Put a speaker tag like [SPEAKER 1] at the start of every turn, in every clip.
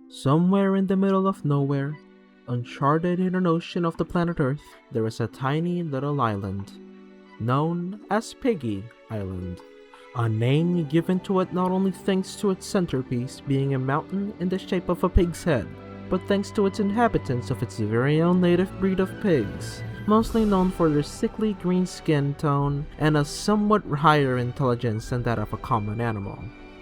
[SPEAKER 1] Somewhere in the middle of nowhere, uncharted in an ocean of the planet Earth, there is a tiny little island, known as Piggy Island. A name given to it not only thanks to its centerpiece being a mountain in the shape of a pig's head, but thanks to its inhabitants of its very own native breed of pigs, mostly known for their sickly green skin tone and a somewhat higher intelligence than that of a common animal.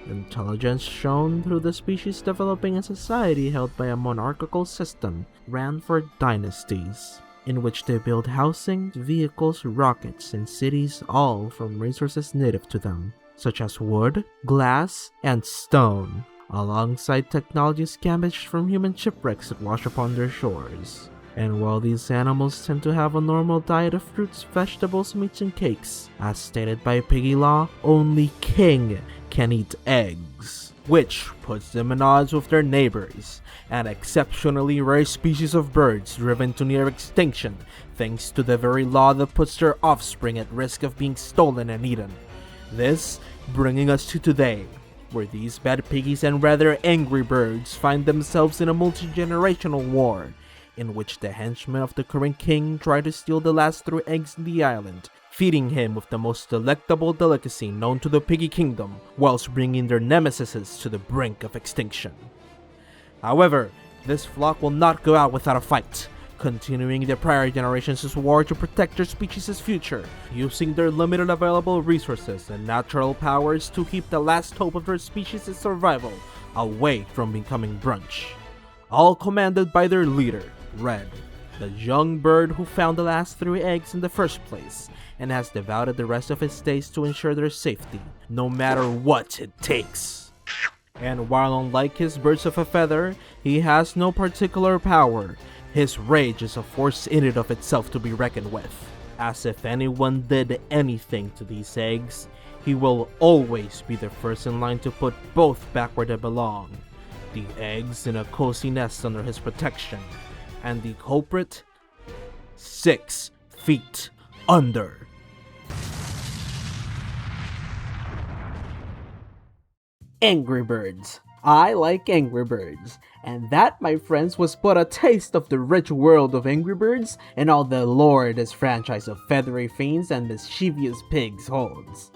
[SPEAKER 1] Intelligence shown through the species developing a society held by a monarchical system ran for dynasties, in which they build housing, vehicles, rockets, and cities all from resources native to them, such as wood, glass, and stone, alongside technology scavenged from human shipwrecks that wash upon their shores. And while these animals tend to have a normal diet of fruits, vegetables, meats, and cakes, as stated by Piggy Law, only King can eat eggs, which puts them at odds with their neighbors, an exceptionally rare species of birds driven to near extinction thanks to the very law that puts their offspring at risk of being stolen and eaten. This bringing us to today, where these bad piggies and rather angry birds find themselves in a multi-generational war, in which the henchmen of the current king try to steal the last 3 eggs in the island, feeding him with the most delectable delicacy known to the Piggy Kingdom, whilst bringing their nemesis to the brink of extinction. However, this flock will not go out without a fight, continuing the prior generations' war to protect their species' future, using their limited available resources and natural powers to keep the last hope of their species' survival away from becoming brunch. All commanded by their leader, Red, the young bird who found the last 3 eggs in the first place, and has devoted the rest of his days to ensure their safety, no matter what it takes. And while unlike his birds of a feather, he has no particular power, his rage is a force in and of itself to be reckoned with. As if anyone did anything to these eggs, he will always be the first in line to put both back where they belong, the eggs in a cozy nest under his protection, and the culprit 6 feet under. Angry Birds. I like Angry Birds. And that, my friends, was but a taste of the rich world of Angry Birds and all the lore this franchise of feathery fiends and mischievous pigs holds.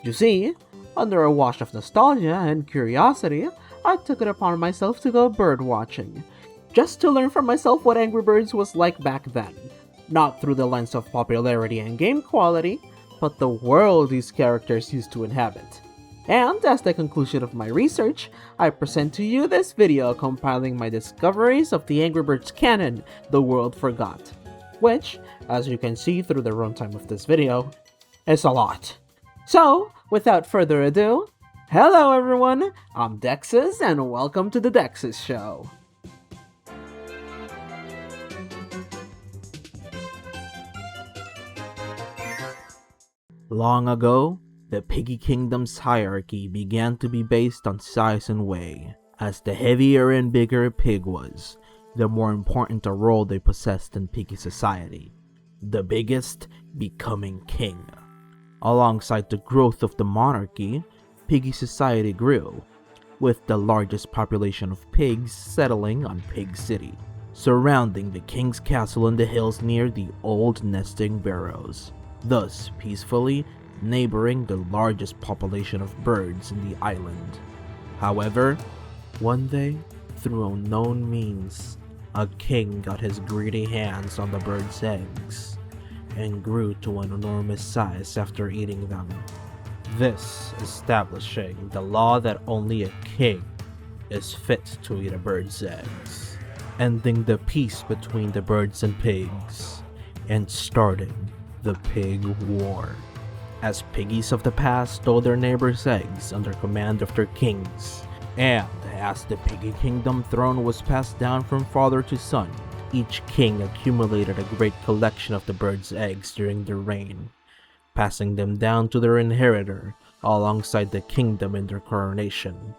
[SPEAKER 1] You see, under a wash of nostalgia and curiosity, I took it upon myself to go bird watching, just to learn for myself what Angry Birds was like back then. Not through the lens of popularity and game quality, but the world these characters used to inhabit. And as the conclusion of my research, I present to you this video compiling my discoveries of the Angry Birds canon the world forgot, which, as you can see through the runtime of this video, is a lot. So, without further ado, hello everyone, I'm DExus and welcome to the DExus Show. Long ago, the Piggy Kingdom's hierarchy began to be based on size and weight. As the heavier and bigger a pig was, the more important a role they possessed in piggy society, the biggest becoming king. Alongside the growth of the monarchy, piggy society grew, with the largest population of pigs settling on Pig City, surrounding the king's castle in the hills near the old nesting barrows, thus peacefully neighboring the largest population of birds in the island. However, one day, through unknown means, a king got his greedy hands on the birds' eggs, and grew to an enormous size after eating them. This establishing the law that only a king is fit to eat a bird's eggs, ending the peace between the birds and pigs, and starting the Pig War, as piggies of the past stole their neighbors' eggs under command of their kings, and as the Piggy Kingdom throne was passed down from father to son, each king accumulated a great collection of the birds' eggs during their reign, passing them down to their inheritor alongside the kingdom in their coronation,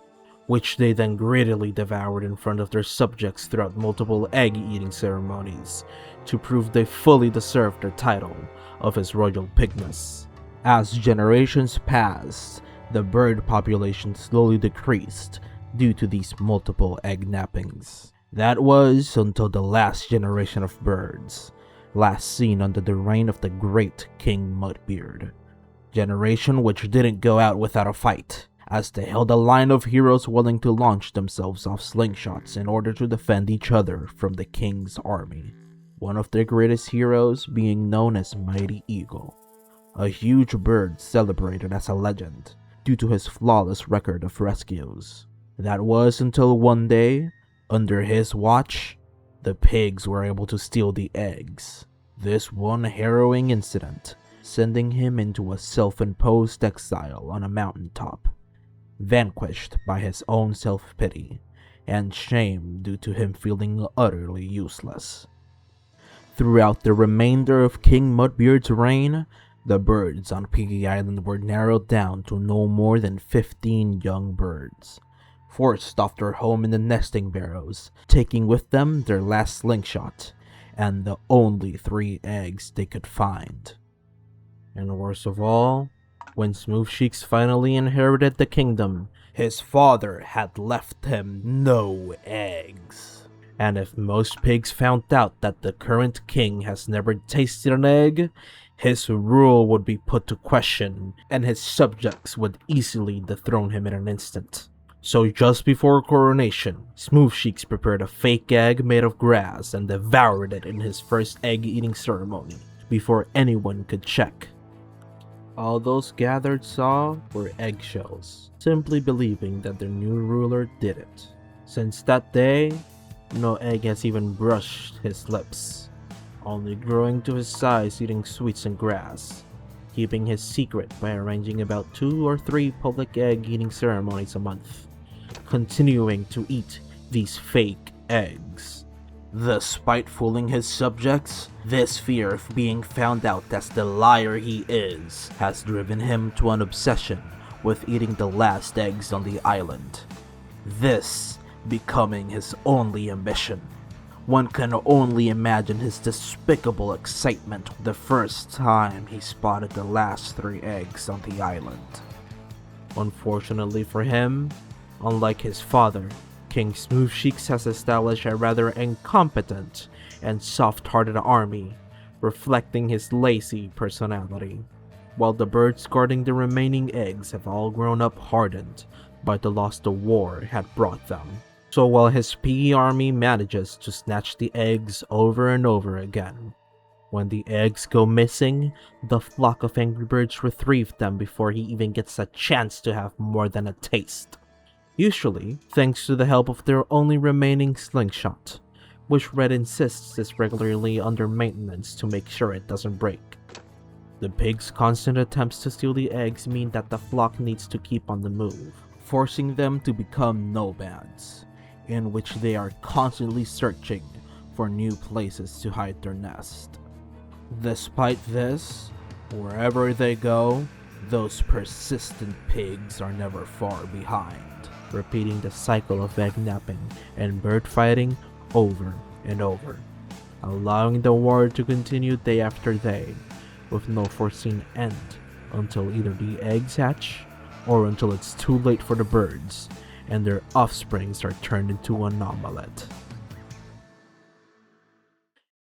[SPEAKER 1] which they then greedily devoured in front of their subjects throughout multiple egg-eating ceremonies to prove they fully deserved their title of His Royal Pigness. As generations passed, the bird population slowly decreased, due to these multiple egg nappings. That was until the last generation of birds, last seen under the reign of the great King Mudbeard. Generation which didn't go out without a fight, as they held a line of heroes willing to launch themselves off slingshots in order to defend each other from the king's army. One of their greatest heroes being known as Mighty Eagle, a huge bird celebrated as a legend due to his flawless record of rescues. That was until one day, under his watch, the pigs were able to steal the eggs. This one harrowing incident sending him into a self-imposed exile on a mountaintop, vanquished by his own self-pity and shame due to him feeling utterly useless. Throughout the remainder of King Mudbeard's reign, the birds on Piggy Island were narrowed down to no more than 15 young birds, forced off their home in the nesting barrows, taking with them their last slingshot and the only 3 eggs they could find. And worst of all, when Smooth Cheeks finally inherited the kingdom, his father had left him no eggs. And if most pigs found out that the current king has never tasted an egg, his rule would be put to question, and his subjects would easily dethrone him in an instant. So just before coronation, Smooth Cheeks prepared a fake egg made of grass and devoured it in his first egg-eating ceremony, before anyone could check. All those gathered saw were eggshells, simply believing that their new ruler did it. Since that day, no egg has even brushed his lips, only growing to his size eating sweets and grass, keeping his secret by arranging about 2 or 3 public egg-eating ceremonies a month, continuing to eat these fake eggs. Despite fooling his subjects, this fear of being found out as the liar he is has driven him to an obsession with eating the last eggs on the island. This becoming his only ambition. One can only imagine his despicable excitement the first time he spotted the last 3 eggs on the island. Unfortunately for him, unlike his father, King Smooth Cheeks has established a rather incompetent and soft-hearted army, reflecting his lazy personality, while the birds guarding the remaining eggs have all grown up hardened by the loss the war had brought them. So while his Piggy army manages to snatch the eggs over and over again, when the eggs go missing, the flock of angry birds retrieve them before he even gets a chance to have more than a taste. Usually, thanks to the help of their only remaining slingshot, which Red insists is regularly under maintenance to make sure it doesn't break. The pigs' constant attempts to steal the eggs mean that the flock needs to keep on the move, forcing them to become nomads, in which they are constantly searching for new places to hide their nest. Despite this, wherever they go, those persistent pigs are never far behind, repeating the cycle of egg napping and bird fighting over and over, allowing the war to continue day after day, with no foreseen end until either the eggs hatch or until it's too late for the birds and their offsprings are turned into an omelette.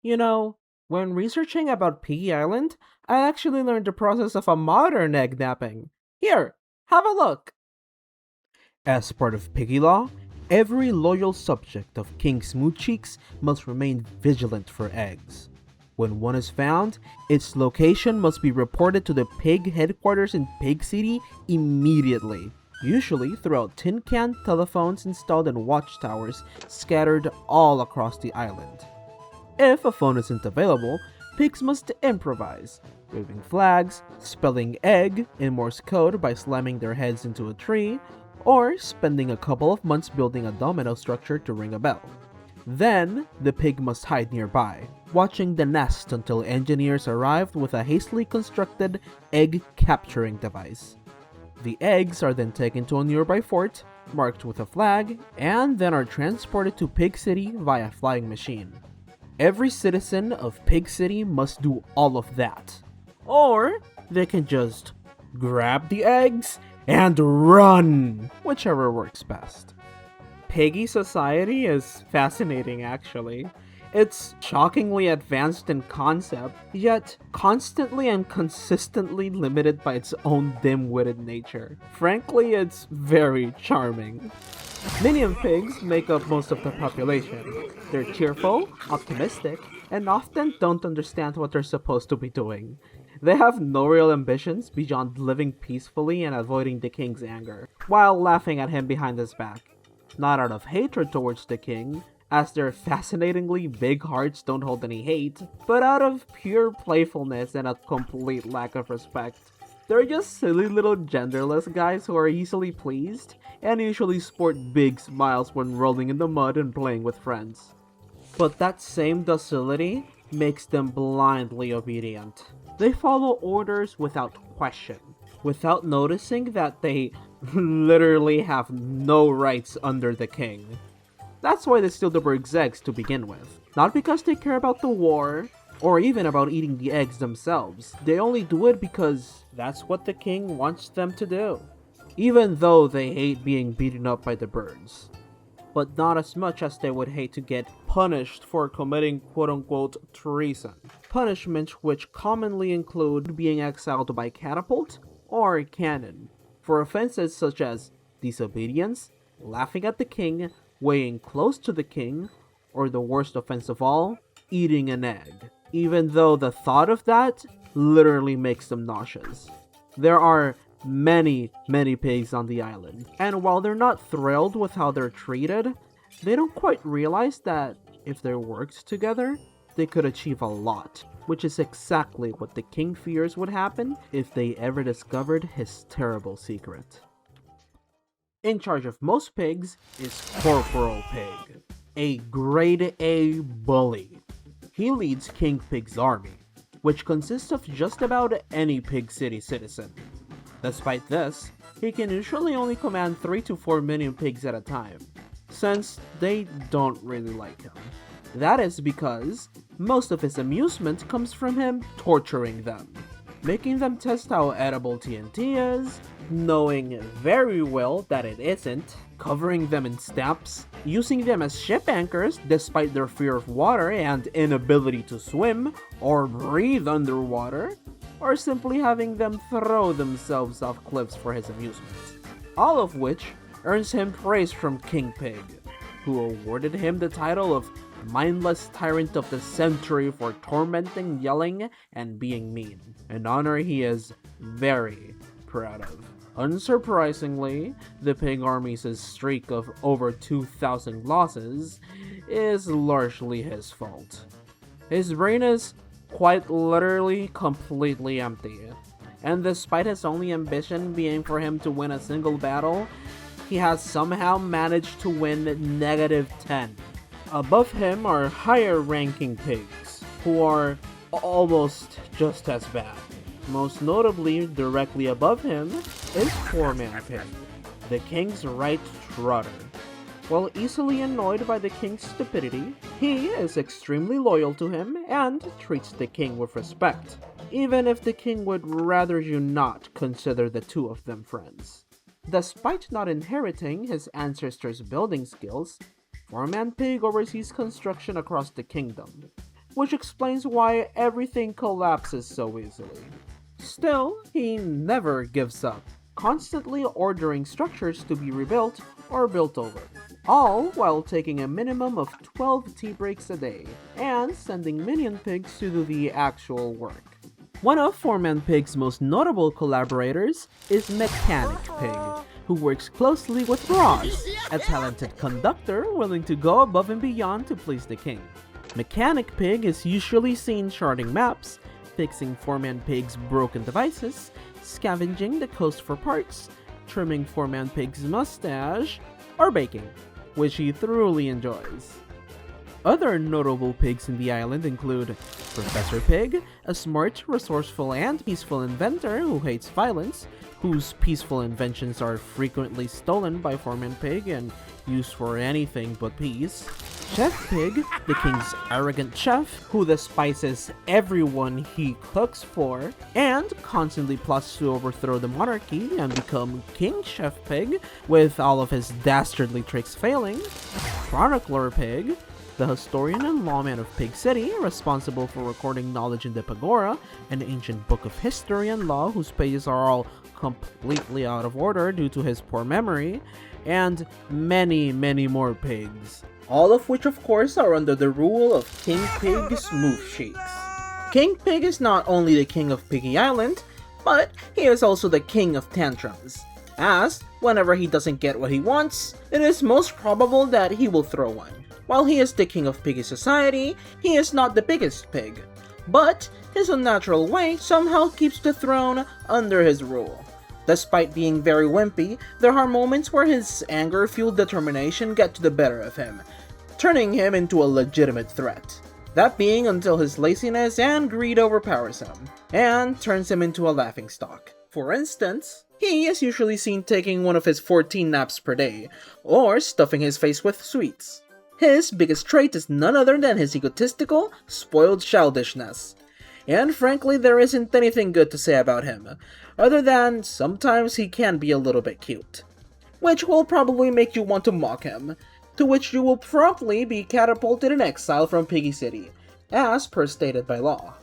[SPEAKER 1] You know, when researching about Piggy Island, I actually learned the process of a modern egg napping. Here, have a look! As part of Piggy law, every loyal subject of King Smooth Cheeks must remain vigilant for eggs. When one is found, its location must be reported to the pig headquarters in Pig City immediately, usually throughout tin can telephones installed in watchtowers scattered all across the island. If a phone isn't available, pigs must improvise, waving flags, spelling egg in Morse code by slamming their heads into a tree, or spending a couple of months building a domino structure to ring a bell. Then, the pig must hide nearby, watching the nest until engineers arrived with a hastily constructed egg capturing device. The eggs are then taken to a nearby fort, marked with a flag, and then are transported to Pig City via flying machine. Every citizen of Pig City must do all of that. Or they can just grab the eggs and run, whichever works best. Piggy society is fascinating, actually. It's shockingly advanced in concept, yet constantly and consistently limited by its own dim-witted nature. Frankly, it's very charming. Minion pigs make up most of the population. They're cheerful, optimistic, and often don't understand what they're supposed to be doing. They have no real ambitions beyond living peacefully and avoiding the king's anger, while laughing at him behind his back. Not out of hatred towards the king, as their fascinatingly big hearts don't hold any hate, but out of pure playfulness and a complete lack of respect. They're just silly little genderless guys who are easily pleased, and usually sport big smiles when rolling in the mud and playing with friends. But that same docility makes them blindly obedient. They follow orders without question, without noticing that they literally have no rights under the king. That's why they steal the bird's eggs to begin with. Not because they care about the war, or even about eating the eggs themselves. They only do it because that's what the king wants them to do. Even though they hate being beaten up by the birds. But not as much as they would hate to get punished for committing quote-unquote treason. Punishments which commonly include being exiled by catapult or canon, for offenses such as disobedience, laughing at the king, weighing close to the king, or the worst offense of all, eating an egg. Even though the thought of that literally makes them nauseous. There are many pigs on the island, and while they're not thrilled with how they're treated, they don't quite realize that if they worked together, they could achieve a lot, which is exactly what the king fears would happen if they ever discovered his terrible secret. In charge of most pigs is Corporal Pig, a grade A bully. He leads King Pig's army, which consists of just about any Pig City citizen. Despite this, he can usually only command 3 to 4 minion pigs at a time, since they don't really like him. That is because most of his amusement comes from him torturing them, making them test how edible TNT is, knowing very well that it isn't, covering them in stamps, using them as ship anchors despite their fear of water and inability to swim or breathe underwater, or simply having them throw themselves off cliffs for his amusement. All of which earns him praise from King Pig, who awarded him the title of Mindless Tyrant of the Century for tormenting, yelling, and being mean, an honor he is very proud of. Unsurprisingly, the Pig Army's streak of over 2,000 losses is largely his fault. His brain is quite literally completely empty, and despite his only ambition being for him to win a single battle, he has somehow managed to win -10. Above him are higher ranking pigs, who are almost just as bad. Most notably, directly above him is Foreman Pig, the king's right trotter. While easily annoyed by the king's stupidity, he is extremely loyal to him and treats the king with respect, even if the king would rather you not consider the two of them friends. Despite not inheriting his ancestors' building skills, Foreman Pig oversees construction across the kingdom, which explains why everything collapses so easily. Still, he never gives up, constantly ordering structures to be rebuilt or built over, all while taking a minimum of 12 tea breaks a day, and sending minion pigs to do the actual work. One of Foreman Pig's most notable collaborators is Mechanic Pig, who works closely with Ross, a talented conductor willing to go above and beyond to please the king. Mechanic Pig is usually seen charting maps, fixing Foreman Pig's broken devices, scavenging the coast for parts, trimming Foreman Pig's mustache, or baking, which he thoroughly enjoys. Other notable pigs in the island include Professor Pig, a smart, resourceful, and peaceful inventor who hates violence, whose peaceful inventions are frequently stolen by Foreman Pig and used for anything but peace. Chef Pig, the king's arrogant chef who despises everyone he cooks for and constantly plots to overthrow the monarchy and become King Chef Pig with all of his dastardly tricks failing. Chronicler Pig, the historian and lawman of Pig City, responsible for recording knowledge in the Pagora, an ancient book of history and law whose pages are all completely out of order due to his poor memory, and many, many more pigs. All of which, of course, are under the rule of King Pig's Smooth Shakes. King Pig is not only the king of Piggy Island, but he is also the king of tantrums, as whenever he doesn't get what he wants, it is most probable that he will throw one. While he is the king of Piggy society, he is not the biggest pig, but his unnatural way somehow keeps the throne under his rule. Despite being very wimpy, there are moments where his anger-fueled determination get to the better of him, turning him into a legitimate threat. That being until his laziness and greed overpowers him, and turns him into a laughingstock. For instance, he is usually seen taking one of his 14 naps per day, or stuffing his face with sweets. His biggest trait is none other than his egotistical, spoiled childishness. And frankly, there isn't anything good to say about him, other than sometimes he can be a little bit cute. Which will probably make you want to mock him, to which you will promptly be catapulted in exile from Piggy City, as per stated by law.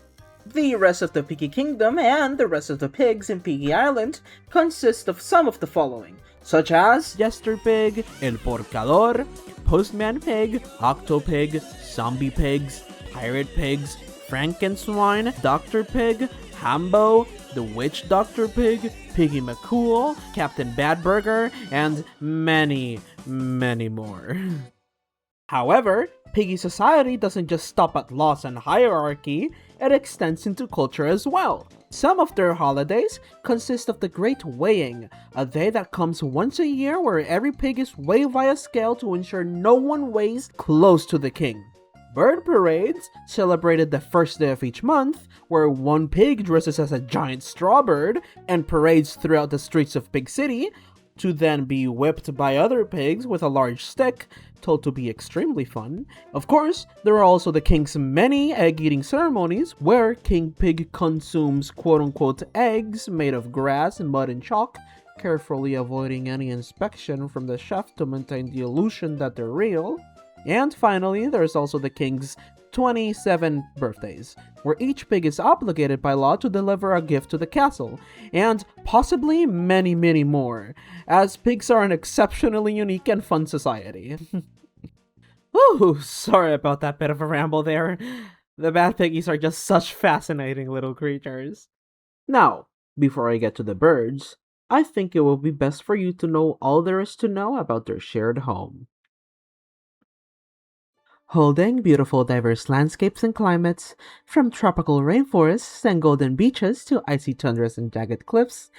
[SPEAKER 1] The rest of the Piggy Kingdom and the rest of the pigs in Piggy Island consist of some of the following, such as Jester Pig, El Porcador, Postman Pig, Octo Pig, Zombie Pigs, Pirate Pigs, Frankenswine, Dr. Pig, Hambo, the Witch Dr. Pig, Piggy McCool, Captain Badburger, and many, many more. However, Piggy society doesn't just stop at laws and hierarchy, it extends into culture as well. Some of their holidays consist of the Great Weighing, a day that comes once a year where every pig is weighed via scale to ensure no one weighs close to the king. Bird parades, celebrated the first day of each month, where one pig dresses as a giant straw bird and parades throughout the streets of Pig City, to then be whipped by other pigs with a large stick, told to be extremely fun. Of course, there are also the king's many egg-eating ceremonies, where King Pig consumes quote-unquote eggs made of grass, mud, and chalk, carefully avoiding any inspection from the chef to maintain the illusion that they're real. And finally, there's also the king's 27 birthdays, where each pig is obligated by law to deliver a gift to the castle, and possibly many, many more, as pigs are an exceptionally unique and fun society. Ooh, sorry about that bit of a ramble there. The bad piggies are just such fascinating little creatures. Now, before I get to the birds, I think it will be best for you to know all there is to know about their shared home. Holding beautiful diverse landscapes and climates, from tropical rainforests and golden beaches to icy tundras and jagged cliffs,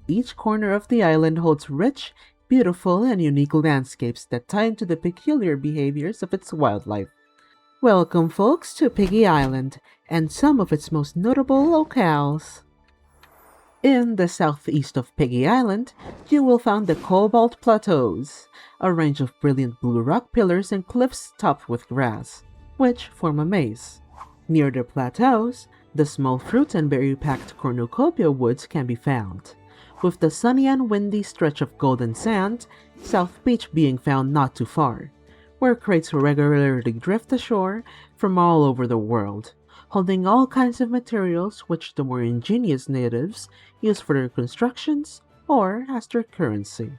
[SPEAKER 1] each corner of the island holds rich, beautiful, and unique landscapes that tie into the peculiar behaviors of its wildlife. Welcome, folks, to Piggy Island and some of its most notable locales. In the southeast of Piggy Island, you will find the Cobalt Plateaus, a range of brilliant blue rock pillars and cliffs topped with grass, which form a maze. Near the plateaus, the small fruit and berry-packed cornucopia woods can be found, with the sunny and windy stretch of golden sand, South Beach being found not too far, where crates regularly drift ashore from all over the world, holding all kinds of materials which the more ingenious natives use for their constructions or as their currency.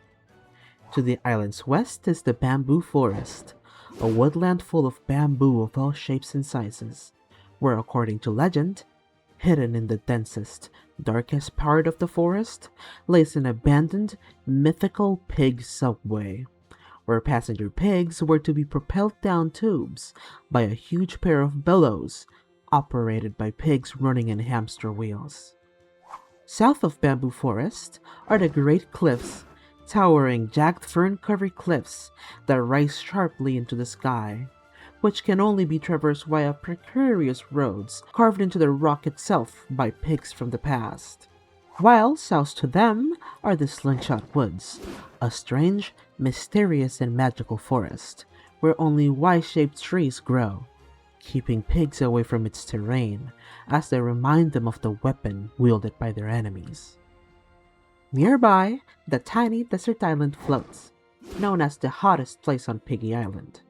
[SPEAKER 1] To the island's west is the Bamboo Forest, a woodland full of bamboo of all shapes and sizes, where, according to legend, hidden in the densest, darkest part of the forest lays an abandoned, mythical pig subway, where passenger pigs were to be propelled down tubes by a huge pair of bellows operated by pigs running in hamster wheels. South of Bamboo Forest are the Great Cliffs, towering jagged fern-covered cliffs that rise sharply into the sky, which can only be traversed via precarious roads carved into the rock itself by pigs from the past. While south to them are the Slingshot Woods, a strange, mysterious, and magical forest, where only Y-shaped trees grow, keeping pigs away from its terrain as they remind them of the weapon wielded by their enemies. Nearby, the tiny desert island floats, known as the hottest place on Piggy Island,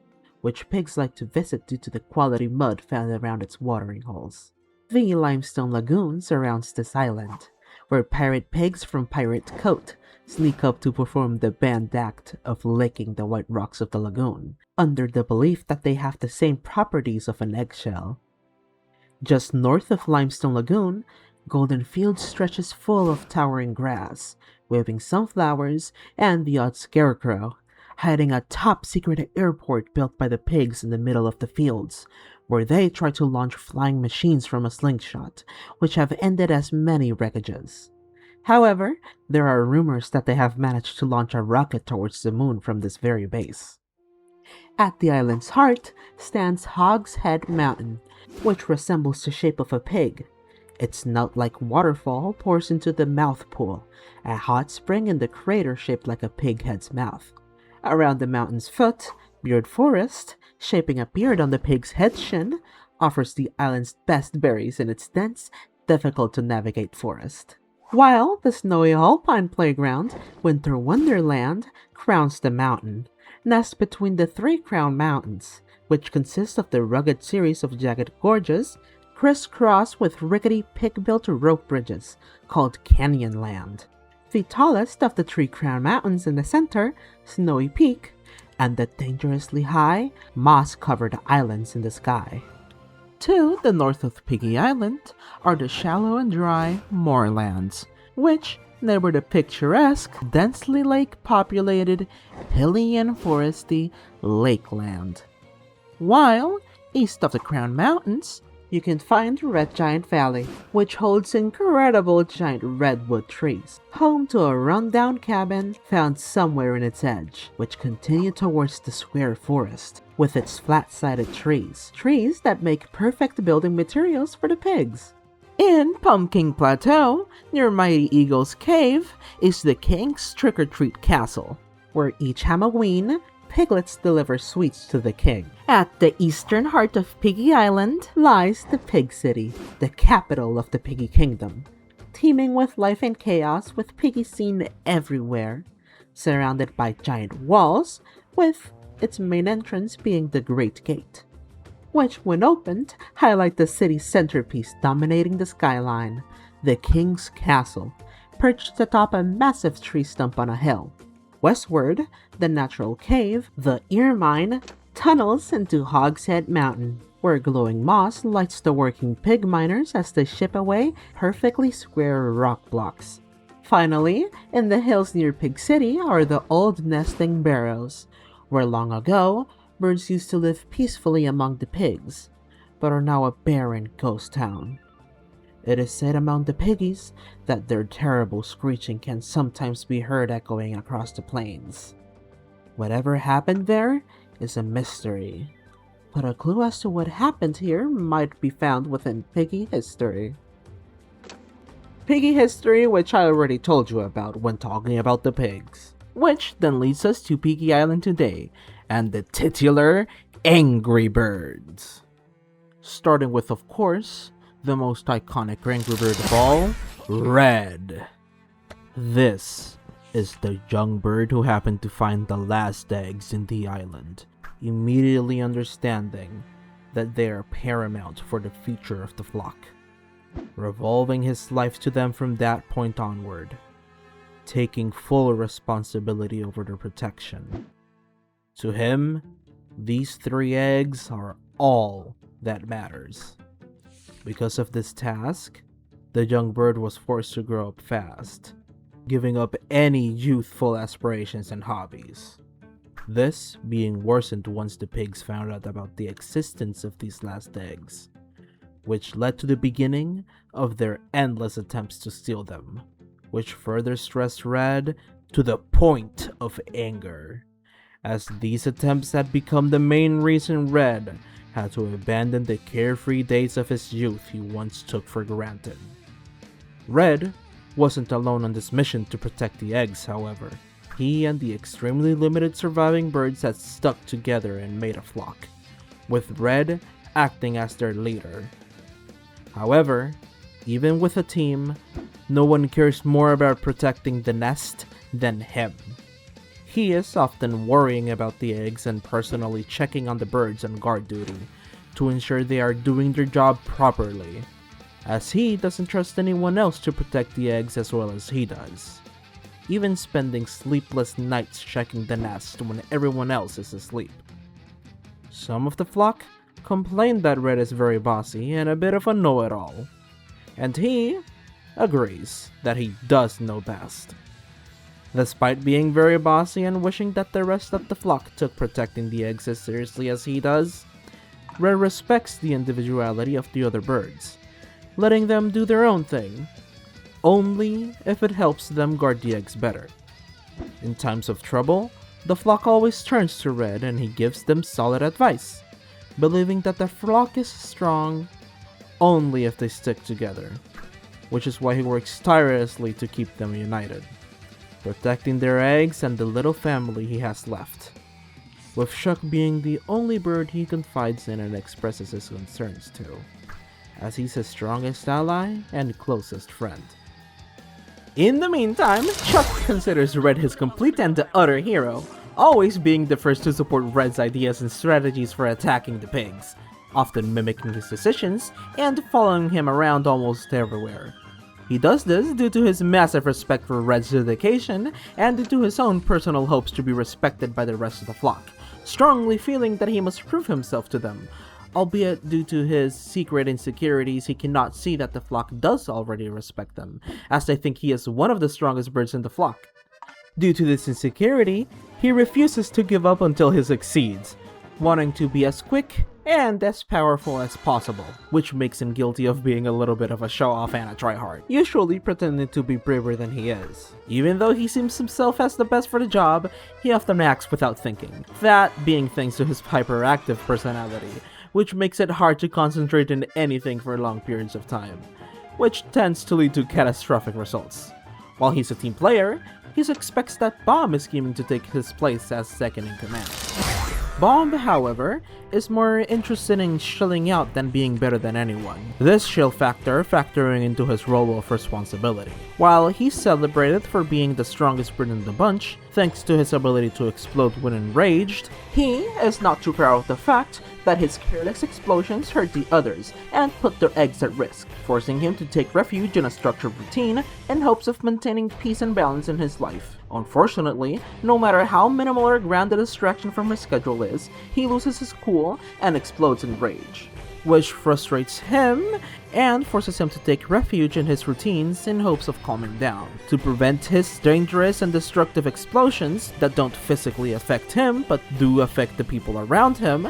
[SPEAKER 1] which pigs like to visit due to the quality mud found around its watering holes. The limestone lagoon surrounds this island, where pirate pigs from Pirate Coat sneak up to perform the banned act of licking the white rocks of the lagoon, under the belief that they have the same properties of an eggshell. Just north of Limestone Lagoon, Golden Fields stretches full of towering grass, waving sunflowers, and the odd scarecrow, hiding a top-secret airport built by the pigs in the middle of the fields, where they try to launch flying machines from a slingshot, which have ended as many wreckages. However, there are rumors that they have managed to launch a rocket towards the moon from this very base. At the island's heart stands Hog's Head Mountain, which resembles the shape of a pig. Its snout-like waterfall pours into the mouth pool, a hot spring in the crater shaped like a pig head's mouth. Around the mountain's foot, Beard Forest, shaping a beard on the pig's head shin, offers the island's best berries in its dense, difficult-to-navigate forest. While the snowy alpine playground, Winter Wonderland, crowns the mountain, nest between the three Crown Mountains, which consist of the rugged series of jagged gorges, crisscrossed with rickety pig-built rope bridges, called Canyonland. The tallest of the three Crown Mountains in the center, Snowy Peak, and the dangerously high, moss-covered islands in the sky. To the north of Piggy Island are the shallow and dry moorlands, which neighbor the picturesque, densely lake-populated, hilly and foresty Lakeland. While, east of the Crown Mountains, you can find Red Giant Valley, which holds incredible giant redwood trees, home to a rundown cabin found somewhere in its edge, which continue towards the Square Forest, with its flat-sided trees that make perfect building materials for the pigs. In Pumpkin Plateau, near Mighty Eagle's Cave, is the King's Trick-or-Treat Castle, where each Halloween, piglets deliver sweets to the king. At the eastern heart of Piggy Island lies the Pig City, the capital of the Piggy Kingdom, teeming with life and chaos with piggies seen everywhere, surrounded by giant walls, with its main entrance being the Great Gate, which, when opened, highlight the city's centerpiece dominating the skyline, the King's Castle, perched atop a massive tree stump on a hill. Westward, the natural cave, the Ear Mine, tunnels into Hog's Head Mountain, where glowing moss lights the working pig miners as they chip away perfectly square rock blocks. Finally, in the hills near Pig City are the old nesting barrows, where long ago, birds used to live peacefully among the pigs, but are now a barren ghost town. It is said among the piggies that their terrible screeching can sometimes be heard echoing across the plains. Whatever happened there is a mystery, but a clue as to what happened here might be found within Piggy history. Piggy history, which I already told you about when talking about the pigs. Which then leads us to Piggy Island today, and the titular Angry Birds. Starting with, of course, the most iconic Angry Bird of all, Red. This is the young bird who happened to find the last eggs in the island, immediately understanding that they are paramount for the future of the flock, revolving his life to them from that point onward, taking full responsibility over their protection. To him, these 3 eggs are all that matters. Because of this task, the young bird was forced to grow up fast, giving up any youthful aspirations and hobbies. This being worsened once the pigs found out about the existence of these last eggs, which led to the beginning of their endless attempts to steal them, which further stressed Red to the point of anger, as these attempts had become the main reason Red had to abandon the carefree days of his youth he once took for granted. Red wasn't alone on this mission to protect the eggs, however. he and the extremely limited surviving birds had stuck together and made a flock, with Red acting as their leader. However, even with a team, no one cares more about protecting the nest than him. He is often worrying about the eggs and personally checking on the birds on guard duty to ensure they are doing their job properly, as he doesn't trust anyone else to protect the eggs as well as he does, even spending sleepless nights checking the nest when everyone else is asleep. Some of the flock complain that Red is very bossy and a bit of a know-it-all, and he agrees that he does know best. Despite being very bossy and wishing that the rest of the flock took protecting the eggs as seriously as he does, Red respects the individuality of the other birds, letting them do their own thing, only if it helps them guard the eggs better. In times of trouble, the flock always turns to Red and he gives them solid advice, believing that the flock is strong only if they stick together, which is why he works tirelessly to keep them united, protecting their eggs and the little family he has left, with Shuck being the only bird he confides in and expresses his concerns to, as he's his strongest ally and closest friend. In the meantime, Chuck considers Red his complete and utter hero, always being the first to support Red's ideas and strategies for attacking the pigs, often mimicking his decisions and following him around almost everywhere. He does this due to his massive respect for Red's dedication and due to his own personal hopes to be respected by the rest of the flock, strongly feeling that he must prove himself to them. Albeit due to his secret insecurities, he cannot see that the flock does already respect them, as they think he is one of the strongest birds in the flock. Due to this insecurity, he refuses to give up until he succeeds, wanting to be as quick and as powerful as possible, which makes him guilty of being a little bit of a show-off and a tryhard, usually pretending to be braver than he is. Even though he seems himself as the best for the job, he often acts without thinking, that being thanks to his hyperactive personality, which makes it hard to concentrate on anything for long periods of time, which tends to lead to catastrophic results. While he's a team player, he expects that Bomb is scheming to take his place as second in command. Bomb, however, is more interested in chilling out than being better than anyone, this chill factor factoring into his role of responsibility. While he's celebrated for being the strongest bird in the bunch, thanks to his ability to explode when enraged, he is not too proud of the fact that his careless explosions hurt the others and put their eggs at risk, forcing him to take refuge in a structured routine in hopes of maintaining peace and balance in his life. Unfortunately, no matter how minimal or grand the distraction from his schedule is, he loses his cool and explodes in rage, which frustrates him and forces him to take refuge in his routines in hopes of calming down. To prevent his dangerous and destructive explosions that don't physically affect him but do affect the people around him,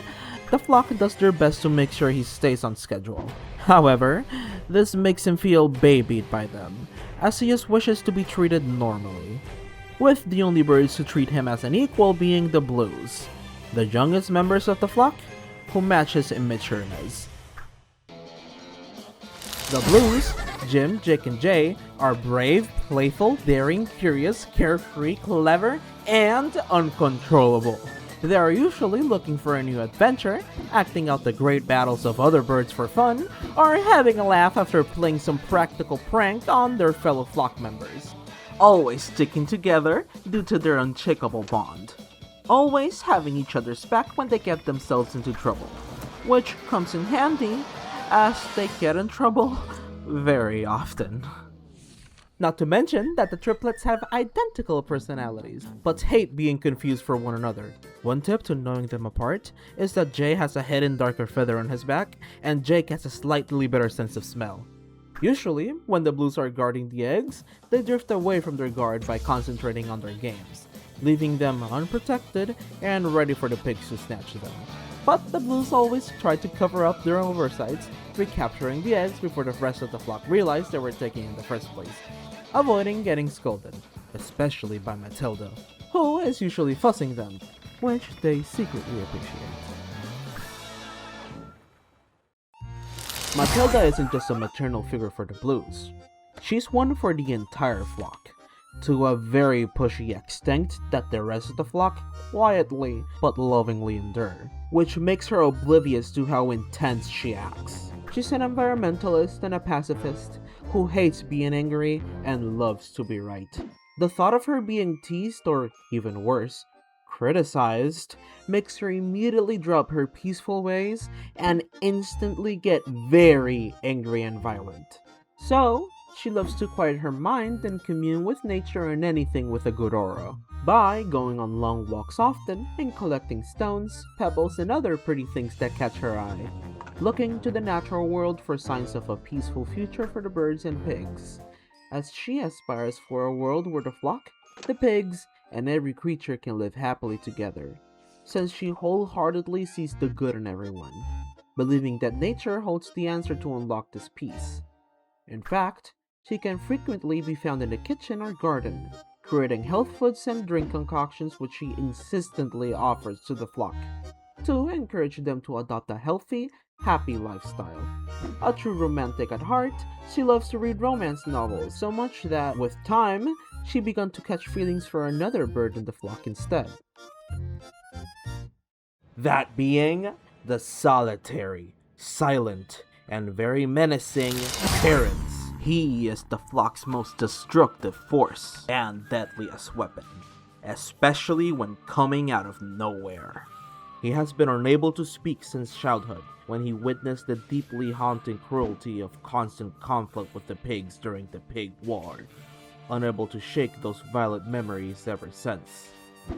[SPEAKER 1] the flock does their best to make sure he stays on schedule. However, this makes him feel babied by them, as he just wishes to be treated normally, with the only birds to treat him as an equal being the Blues, the youngest members of the flock, who match his immaturity. The Blues, Jim, Jake, and Jay, are brave, playful, daring, curious, carefree, clever, and uncontrollable. They are usually looking for a new adventure, acting out the great battles of other birds for fun, or having a laugh after playing some practical prank on their fellow flock members. Always sticking together due to their unshakable bond. Always having each other's back when they get themselves into trouble, which comes in handy as they get in trouble very often. Not to mention that the triplets have identical personalities, but hate being confused for one another. One tip to knowing them apart is that Jay has a hidden darker feather on his back, and Jake has a slightly better sense of smell. Usually, when the Blues are guarding the eggs, they drift away from their guard by concentrating on their games, leaving them unprotected and ready for the pigs to snatch them. But the Blues always try to cover up their oversights, recapturing the eggs before the rest of the flock realized they were taken in the first place, avoiding getting scolded, especially by Matilda, who is usually fussing them, which they secretly appreciate. Matilda isn't just a maternal figure for the Blues. She's one for the entire flock, to a very pushy extent that the rest of the flock quietly but lovingly endure, which makes her oblivious to how intense she acts. She's an environmentalist and a pacifist who hates being angry and loves to be right. The thought of her being teased, or even worse, criticized, makes her immediately drop her peaceful ways and instantly get very angry and violent. So, she loves to quiet her mind and commune with nature and anything with a good aura, by going on long walks often and collecting stones, pebbles, and other pretty things that catch her eye, looking to the natural world for signs of a peaceful future for the birds and pigs, as she aspires for a world where the flock, the pigs, and every creature can live happily together, since she wholeheartedly sees the good in everyone, believing that nature holds the answer to unlock this peace. In fact, she can frequently be found in the kitchen or garden, creating health foods and drink concoctions which she insistently offers to the flock, to encourage them to adopt a healthy, happy lifestyle. A true romantic at heart, she loves to read romance novels, so much that, with time, she began to catch feelings for another bird in the flock instead. That being the solitary, silent, and very menacing Terrence. He is the flock's most destructive force and deadliest weapon, especially when coming out of nowhere. He has been unable to speak since childhood, when he witnessed the deeply haunting cruelty of constant conflict with the pigs during the Pig War, unable to shake those violent memories ever since.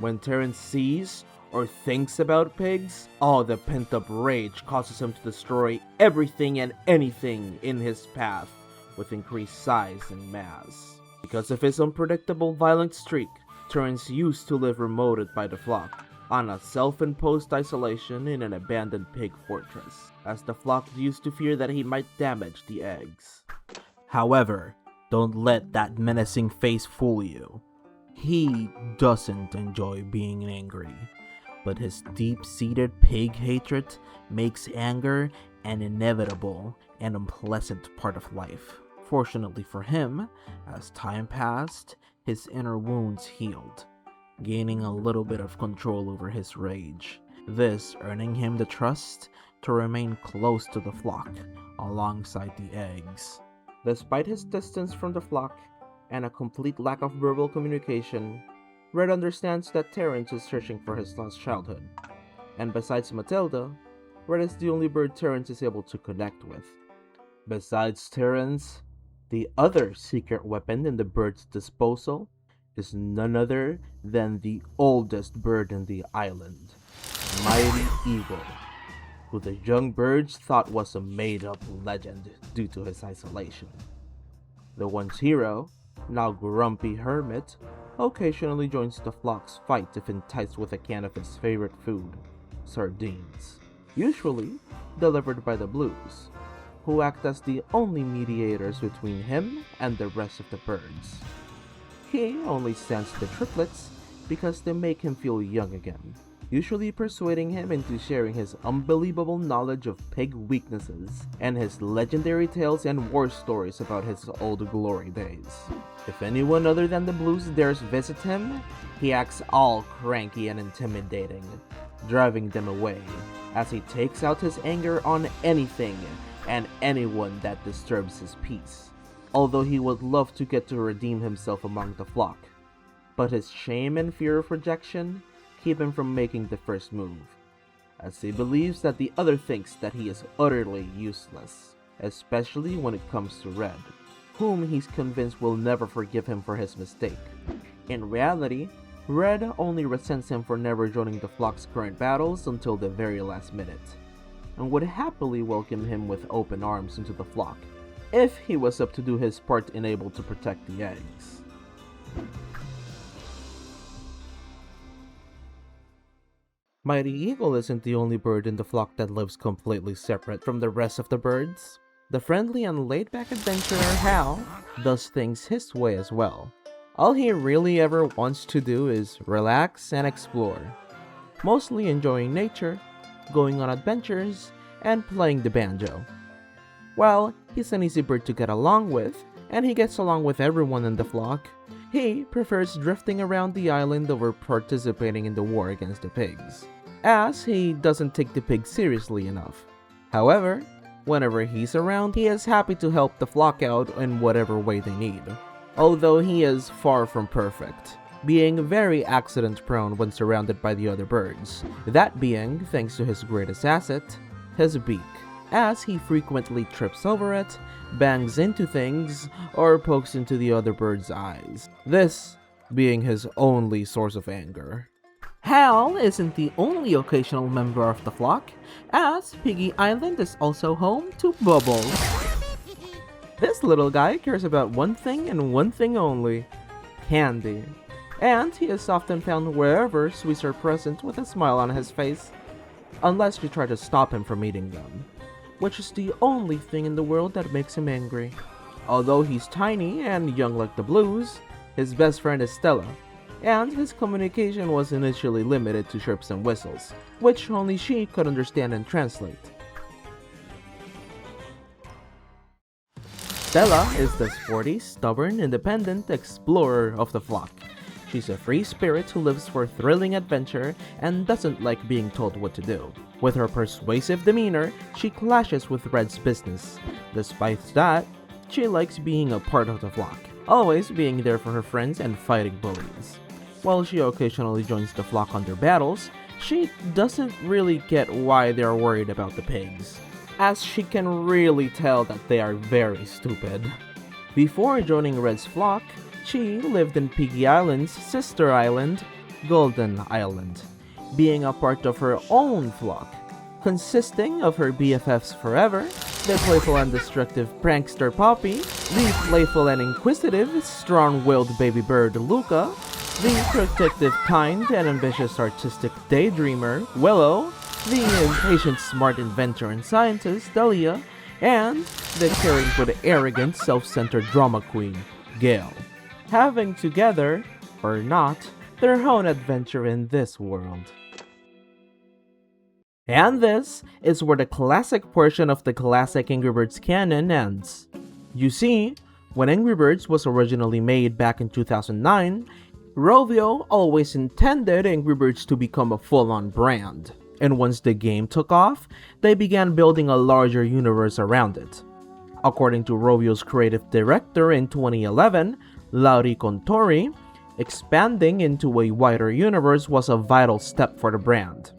[SPEAKER 1] When Terrence sees or thinks about pigs, all the pent-up rage causes him to destroy everything and anything in his path with increased size and mass. Because of his unpredictable violent streak, Terrence used to live remoted by the flock, on a self-imposed isolation in an abandoned pig fortress, as the flock used to fear that he might damage the eggs. However, don't let that menacing face fool you. He doesn't enjoy being angry, but his deep-seated pig hatred makes anger an inevitable and unpleasant part of life. Fortunately for him, as time passed, his inner wounds healed, gaining a little bit of control over his rage, this earning him the trust to remain close to the flock alongside the eggs. Despite his distance from the flock and a complete lack of verbal communication, Red understands that Terrence is searching for his lost childhood, and besides Matilda, Red is the only bird Terrence is able to connect with. Besides Terrence, the other secret weapon in the bird's disposal is none other than the oldest bird in the island, Mighty Eagle, who the young birds thought was a made-up legend due to his isolation. The once hero, now grumpy hermit, occasionally joins the flock's fight if enticed with a can of his favorite food, sardines, usually delivered by the Blues, who act as the only mediators between him and the rest of the birds. He only sends the triplets because they make him feel young again, usually persuading him into sharing his unbelievable knowledge of pig weaknesses and his legendary tales and war stories about his old glory days. If anyone other than the Blues dares visit him, he acts all cranky and intimidating, driving them away as he takes out his anger on anything and anyone that disturbs his peace, although he would love to get to redeem himself among the flock. But his shame and fear of rejection keep him from making the first move, as he believes that the other thinks that he is utterly useless, especially when it comes to Red, whom he's convinced will never forgive him for his mistake. In reality, Red only resents him for never joining the flock's current battles until the very last minute, and would happily welcome him with open arms into the flock, if he was up to do his part and able to protect the eggs. Mighty Eagle isn't the only bird in the flock that lives completely separate from the rest of the birds. The friendly and laid-back adventurer Hal does things his way as well. All he really ever wants to do is relax and explore, mostly enjoying nature, going on adventures, and playing the banjo. While he's an easy bird to get along with, and he gets along with everyone in the flock, He prefers drifting around the island over participating in the war against the pigs, as he doesn't take the pigs seriously enough. However, whenever he's around, he is happy to help the flock out in whatever way they need, although he is far from perfect, being very accident-prone when surrounded by the other birds, that being thanks to his greatest asset, his beak, as he frequently trips over it, bangs into things, or pokes into the other bird's eyes, this being his only source of anger. Hal isn't the only occasional member of the flock, as Piggy Island is also home to Bubbles. This little guy cares about one thing and one thing only: candy. And he is often found wherever sweets are present with a smile on his face, unless you try to stop him from eating them, which is the only thing in the world that makes him angry. Although he's tiny and young like the Blues, his best friend is Stella, and his communication was initially limited to chirps and whistles, which only she could understand and translate. Stella is the sporty, stubborn, independent explorer of the flock. She's a free spirit who lives for thrilling adventure and doesn't like being told what to do. With her persuasive demeanor, she clashes with Red's business. Despite that, she likes being a part of the flock, always being there for her friends and fighting bullies. While she occasionally joins the flock on their battles, she doesn't really get why they are worried about the pigs, as she can really tell that they are very stupid. Before joining Red's flock, she lived in Piggy Island's sister island, Golden Island, being a part of her own flock, consisting of her BFFs forever, the playful and destructive prankster Poppy, the playful and inquisitive, strong-willed baby bird Luca, the protective, kind, and ambitious artistic daydreamer Willow, the impatient, smart inventor and scientist Delia, and the caring but arrogant, self-centered drama queen Gail, having together, or not, their own adventure in this world. And this is where the classic portion of the classic Angry Birds canon ends. You see, when Angry Birds was originally made back in 2009, Rovio always intended Angry Birds to become a full-on brand, and once the game took off, they began building a larger universe around it. According to Rovio's creative director in 2011, Lauri Contori, expanding into a wider universe was a vital step for the brand.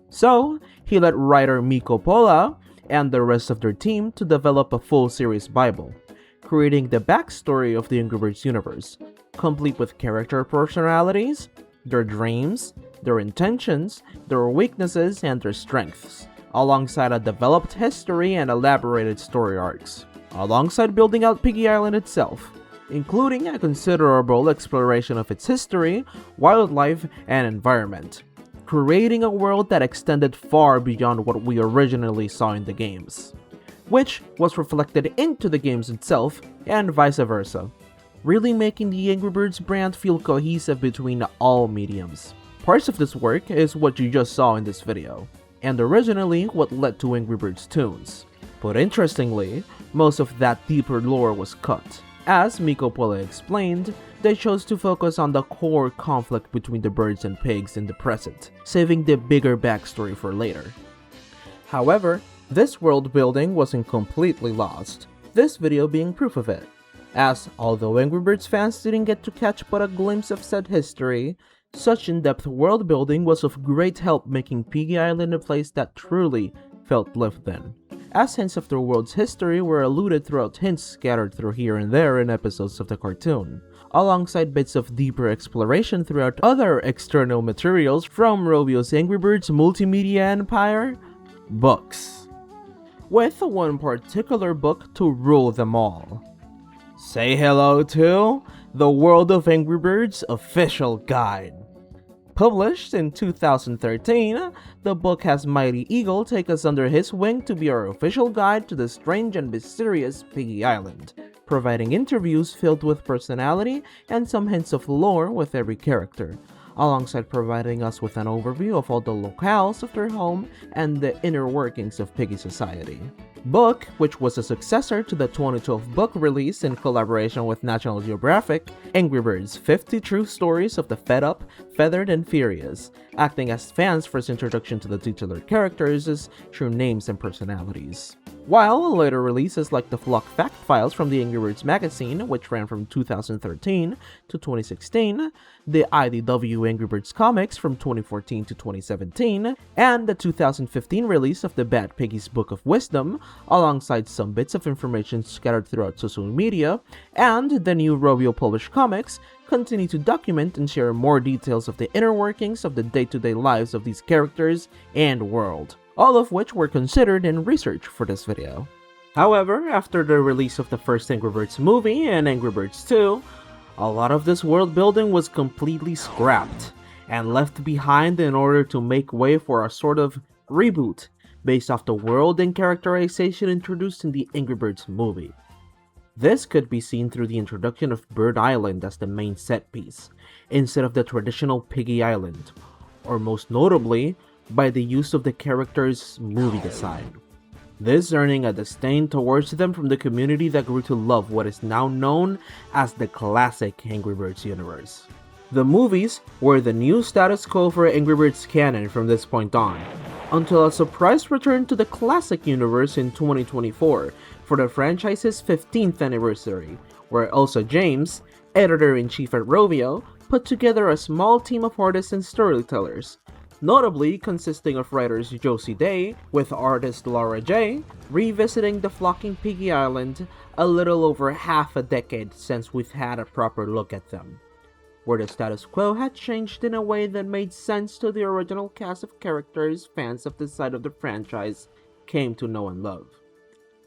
[SPEAKER 1] So, he let writer Miko Pola and the rest of their team to develop a full series Bible, creating the backstory of the Angry Birds universe, complete with character personalities, their dreams, their intentions, their weaknesses, and their strengths, alongside a developed history and elaborated story arcs, alongside building out Piggy Island itself, including a considerable exploration of its history, wildlife, and environment, creating a world that extended far beyond what we originally saw in the games, which was reflected into the games itself, and vice versa, really making the Angry Birds brand feel cohesive between all mediums. Parts of this work is what you just saw in this video, and originally what led to Angry Birds tunes. But interestingly, most of that deeper lore was cut. As Miko Pola explained, they chose to focus on the core conflict between the birds and pigs in the present, saving the bigger backstory for later. However, this world building wasn't completely lost, this video being proof of it, as although Angry Birds fans didn't get to catch but a glimpse of said history, such in-depth world building was of great help making Piggy Island a place that truly felt lived in, as hints of the world's history were alluded throughout hints scattered through here and there in episodes of the cartoon, alongside bits of deeper exploration throughout other external materials from Rovio's Angry Birds multimedia empire, books, with one particular book to rule them all. Say hello to the World of Angry Birds Official Guide. Published in 2013, the book has Mighty Eagle take us under his wing to be our official guide to the strange and mysterious Piggy Island, providing interviews filled with personality and some hints of lore with every character, alongside providing us with an overview of all the locales of their home and the inner workings of Piggy society. Book, which was a successor to the 2012 book release in collaboration with National Geographic, Angry Birds 50 True Stories of the Fed Up, Feathered, and Furious, acting as fans' first introduction to the titular characters through names and personalities. While later releases like the Flock Fact Files from the Angry Birds magazine, which ran from 2013 to 2016, the IDW Angry Birds comics from 2014 to 2017, and the 2015 release of the Bad Piggies Book of Wisdom, alongside some bits of information scattered throughout social media, and the new Rovio published comics, continue to document and share more details of the inner workings of the day-to-day lives of these characters and world, all of which were considered in research for this video. However, after the release of the first Angry Birds movie and Angry Birds 2, a lot of this world building was completely scrapped and left behind in order to make way for a sort of reboot based off the world and characterization introduced in the Angry Birds movie. This could be seen through the introduction of Bird Island as the main set piece, instead of the traditional Piggy Island, or most notably, by the use of the characters' movie design. This earning a disdain towards them from the community that grew to love what is now known as the classic Angry Birds universe. The movies were the new status quo for Angry Birds canon from this point on, until a surprise return to the classic universe in 2024 for the franchise's 15th anniversary, where Elsa James, editor-in-chief at Rovio, put together a small team of artists and storytellers, notably consisting of writers Josie Day, with artist Laura J, revisiting the flocking Piggy Island a little over half a decade since we've had a proper look at them, where the status quo had changed in a way that made sense to the original cast of characters fans of this side of the franchise came to know and love,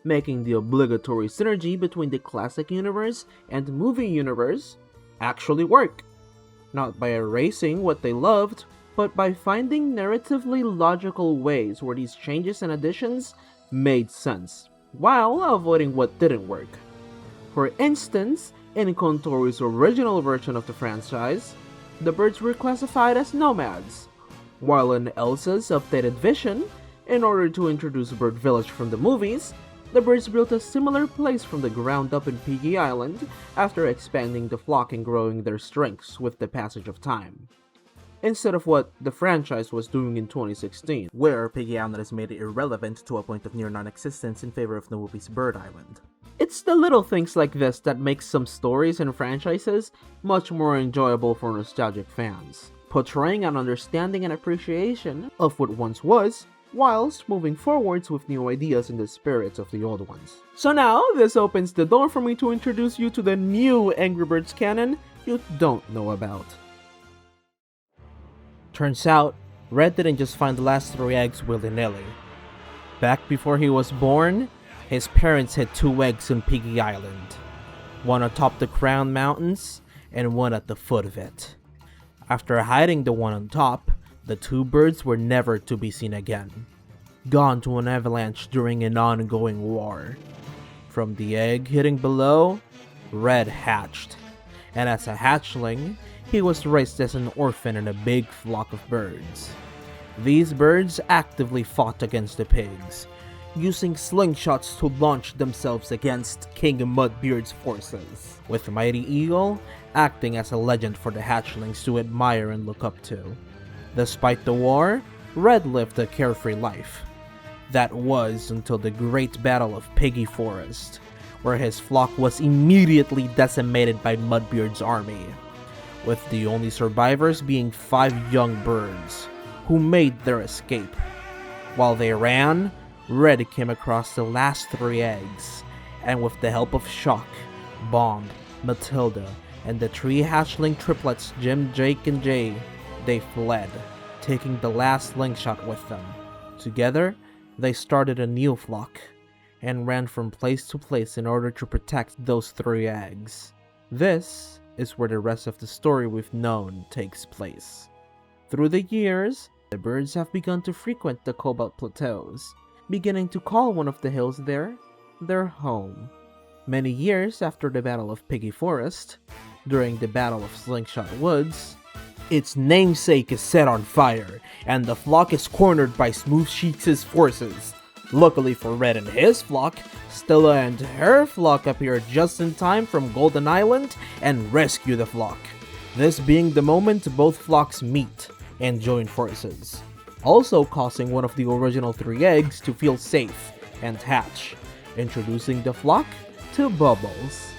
[SPEAKER 1] making the obligatory synergy between the classic universe and movie universe actually work, not by erasing what they loved, but by finding narratively logical ways where these changes and additions made sense, while avoiding what didn't work. For instance, in Kontori's original version of the franchise, the birds were classified as nomads, while in Elsa's updated vision, in order to introduce Bird Village from the movies, the birds built a similar place from the ground up in Piggy Island after expanding the flock and growing their strengths with the passage of time, instead of what the franchise was doing in 2016, where Piggy Island is made irrelevant to a point of near non-existence in favor of the movie's Bird Island. It's the little things like this that make some stories and franchises much more enjoyable for nostalgic fans, portraying an understanding and appreciation of what once was, whilst moving forwards with new ideas in the spirits of the old ones. So now, this opens the door for me to introduce you to the new Angry Birds canon you don't know about. Turns out, Red didn't just find the last 3 eggs willy-nilly. Back before he was born, his parents hid 2 eggs in Piggy Island, one atop the Crown Mountains and one at the foot of it. After hiding the one on top, the 2 birds were never to be seen again, gone to an avalanche during an ongoing war. From the egg hidden below, Red hatched, and as a hatchling, he was raised as an orphan in a big flock of birds. These birds actively fought against the pigs, using slingshots to launch themselves against King Mudbeard's forces, with Mighty Eagle acting as a legend for the hatchlings to admire and look up to. Despite the war, Red lived a carefree life. That was until the Great Battle of Piggy Forest, where his flock was immediately decimated by Mudbeard's army, with the only survivors being 5 young birds, who made their escape. While they ran, Red came across the last 3 eggs, and with the help of Shock, Bond, Matilda, and the 3 hatchling triplets Jim, Jake, and Jay, they fled, taking the last slingshot with them. Together, they started a new flock, and ran from place to place in order to protect those 3 eggs. This is where the rest of the story we've known takes place. Through the years, the birds have begun to frequent the Cobalt Plateaus, beginning to call one of the hills there their home. Many years after the Battle of Piggy Forest, during the Battle of Slingshot Woods, Its namesake is set on fire, and the flock is cornered by Smooth Cheeks' forces. Luckily for Red and his flock, Stella and her flock appear just in time from Golden Island and rescue the flock. This being the moment both flocks meet and join forces, also causing one of the original 3 eggs to feel safe and hatch, introducing the flock to Bubbles.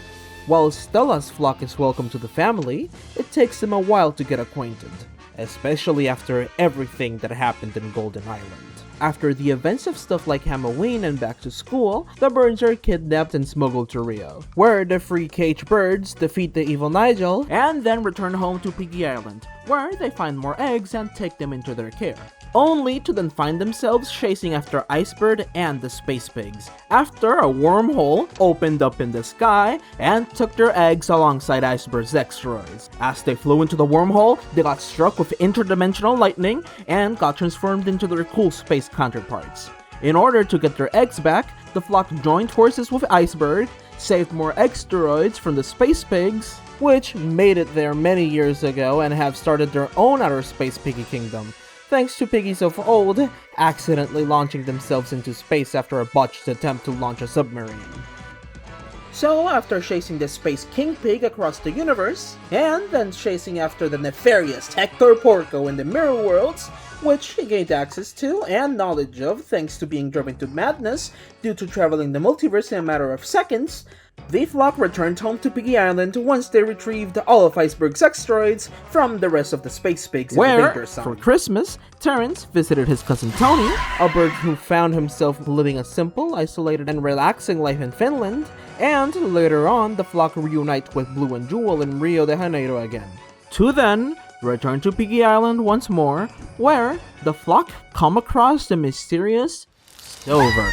[SPEAKER 1] While Stella's flock is welcome to the family, it takes them a while to get acquainted, especially after everything that happened in Golden Island. After the events of stuff like Halloween and back to school, the birds are kidnapped and smuggled to Rio, where the free cage birds defeat the evil Nigel and then return home to Piggy Island, where they find more eggs and take them into their care, only to then find themselves chasing after Icebird and the Space Pigs, after a wormhole opened up in the sky and took their eggs alongside Icebird's extras. As they flew into the wormhole, they got struck with interdimensional lightning and got transformed into their cool space counterparts. In order to get their eggs back, the flock joined forces with Icebird, saved more exteroids from the Space Pigs, which made it there many years ago and have started their own outer space Piggy Kingdom, thanks to piggies of old accidentally launching themselves into space after a botched attempt to launch a submarine. So, after chasing the Space King Pig across the universe, and then chasing after the nefarious Hector Porco in the Mirror Worlds, which he gained access to and knowledge of thanks to being driven to madness due to traveling the multiverse in a matter of seconds, the flock returned home to Piggy Island once they retrieved all of Iceberg's extroids from the rest of the Space Pigs in the Danger Zone. For Christmas, Terrence visited his cousin Tony, a bird who found himself living a simple, isolated, and relaxing life in Finland, and later on, the flock reunite with Blue and Jewel in Rio de Janeiro again, to then return to Piggy Island once more, where the flock come across the mysterious Silver.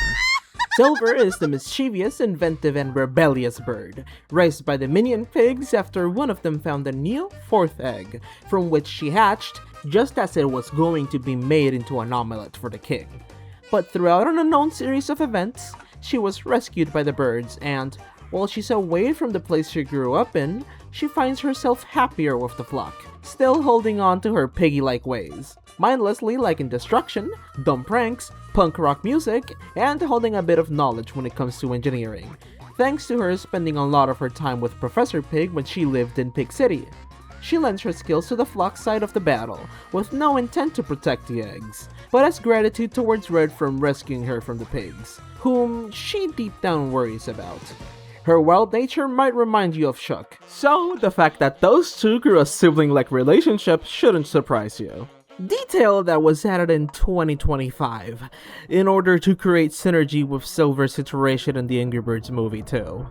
[SPEAKER 1] Silver is the mischievous, inventive, and rebellious bird, raised by the minion pigs after one of them found a new 4th egg, from which she hatched just as it was going to be made into an omelette for the king. But throughout an unknown series of events, she was rescued by the birds, and while she's away from the place she grew up in, she finds herself happier with the flock, still holding on to her piggy-like ways, mindlessly liking destruction, dumb pranks, punk rock music, and holding a bit of knowledge when it comes to engineering, thanks to her spending a lot of her time with Professor Pig when she lived in Pig City. She lends her skills to the flock's side of the battle, with no intent to protect the eggs, but as gratitude towards Red from rescuing her from the pigs, whom she deep down worries about. Her wild nature might remind you of Shook, so the fact that those two grew a sibling-like relationship shouldn't surprise you. Detail that was added in 2025, in order to create synergy with Silver's iteration in the Angry Birds movie too.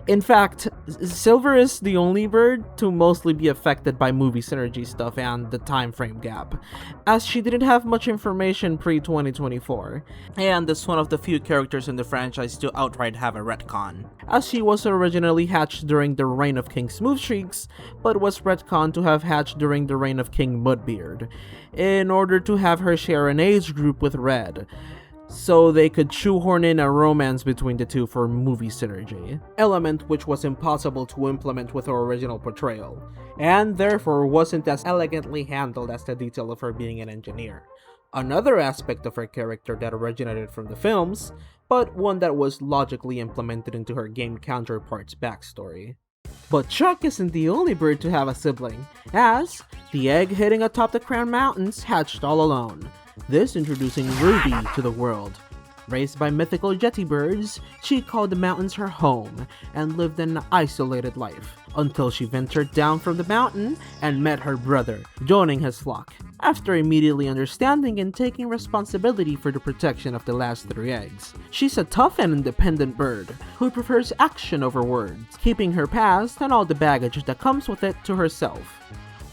[SPEAKER 1] In fact, Silver is the only bird to mostly be affected by movie synergy stuff and the time frame gap, as she didn't have much information pre-2024, and is one of the few characters in the franchise to outright have a retcon, as she was originally hatched during the reign of King Smoothcheeks, but was retconned to have hatched during the reign of King Mudbeard, in order to have her share an age group with Red, so they could shoehorn in a romance between the two for movie synergy, element which was impossible to implement with her original portrayal, and therefore wasn't as elegantly handled as the detail of her being an engineer. Another aspect of her character that originated from the films, but one that was logically implemented into her game counterpart's backstory. But Chuck isn't the only bird to have a sibling, as the egg hidden atop the Crown Mountains hatched all alone, this introducing Ruby to the world. Raised by mythical jetty birds, she called the mountains her home and lived an isolated life, until she ventured down from the mountain and met her brother, joining his flock, after immediately understanding and taking responsibility for the protection of the last 3 eggs. She's a tough and independent bird, who prefers action over words, keeping her past and all the baggage that comes with it to herself.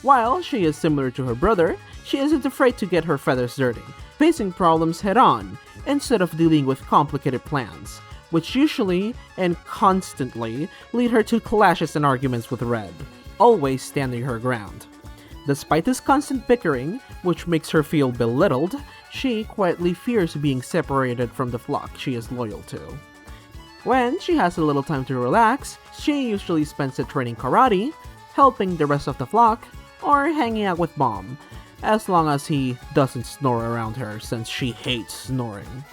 [SPEAKER 1] While she is similar to her brother, she isn't afraid to get her feathers dirty, facing problems head-on, instead of dealing with complicated plans, which usually and constantly lead her to clashes and arguments with Red, always standing her ground. Despite this constant bickering, which makes her feel belittled, she quietly fears being separated from the flock she is loyal to. When she has a little time to relax, she usually spends it training karate, helping the rest of the flock, or hanging out with Mom, as long as he doesn't snore around her since she hates snoring.